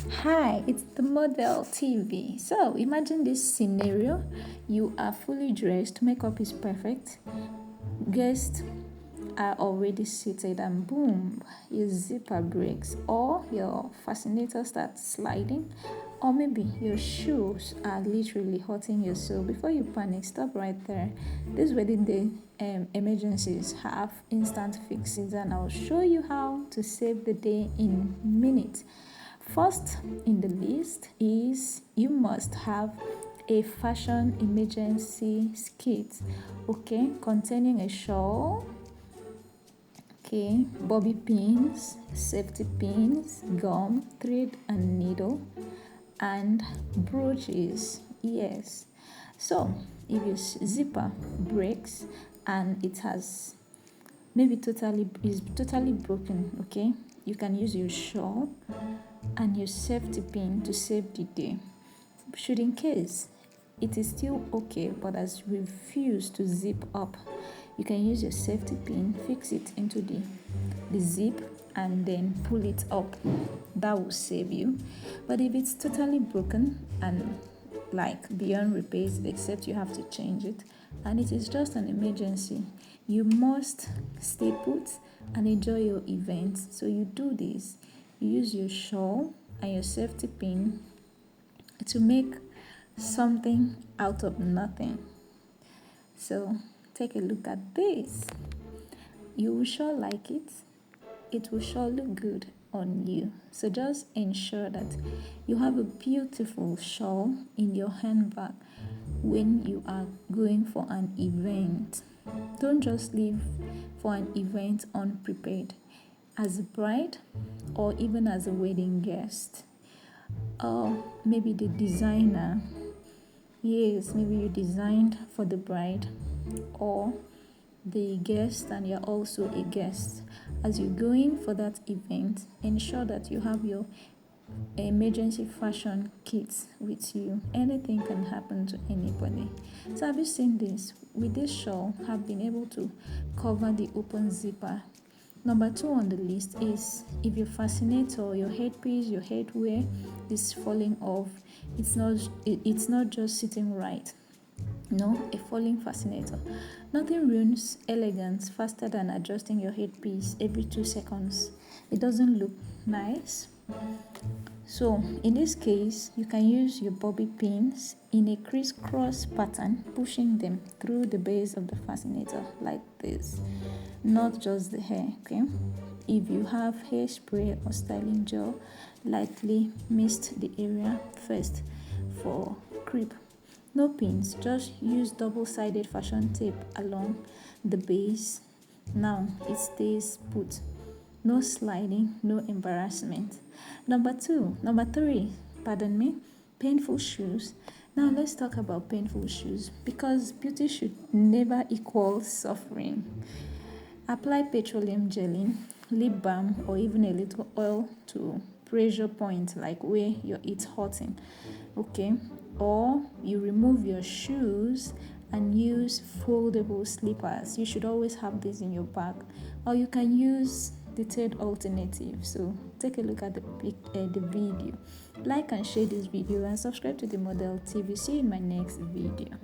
Hi, it's the model TV. So imagine this scenario. You are fully dressed, makeup is perfect, guests are already seated, and boom, your zipper breaks, or your fascinator starts sliding, or maybe your shoes are literally hurting you. So before you panic, stop right there. This wedding day emergencies have instant fixes, and I'll show you how to save the day in minutes. First in the list is you must have a fashion emergency kit, okay, containing a shawl, okay, bobby pins, safety pins, gum, thread and needle, and brooches. Yes. So if your zipper breaks and it has maybe totally is totally broken, okay, you can use your shawl and your safety pin to save the day. Should in case it is still okay but has refused to zip up, you can use your safety pin, fix it into the zip, and then pull it up. That will save you. But if it's totally broken and like beyond repairs, except you have to change it, and it is just an emergency, you must stay put and enjoy your event. So you do this. You use your shawl and your safety pin to make something out of nothing. So take a look at this. You will sure like it. It will sure look good on you. So just ensure that you have a beautiful shawl in your handbag when you are going for an event. Don't just leave for an event unprepared. As a bride or even as a wedding guest, or maybe the designer, yes, maybe you designed for the bride or the guest and you're also a guest. As you're going for that event, ensure that you have your emergency fashion kits with you. Anything can happen to anybody. So have you seen this? With this shawl, have been able to cover the open zipper. Number 2 on the list is if your fascinator, your headpiece, your headwear is falling off, it's not just sitting right. No, a falling fascinator. Nothing ruins elegance faster than adjusting your headpiece every 2 seconds. It doesn't look nice. So in this case, you can use your bobby pins in a crisscross pattern, pushing them through the base of the fascinator like this, not just the hair, okay? If you have hairspray or styling gel, lightly mist the area first for creep. No pins, just use double-sided fashion tape along the base. Now it stays put. No sliding, no embarrassment. Number three, pardon me, painful shoes. Now let's talk about painful shoes because beauty should never equal suffering. Apply petroleum jelly, lip balm, or even a little oil to pressure point like where it's hurting. Okay, or you remove your shoes and use foldable slippers. You should always have this in your bag, or you can use the third alternative. So take a look at the video, like and share this video, and subscribe to the model TV. See you in my next video.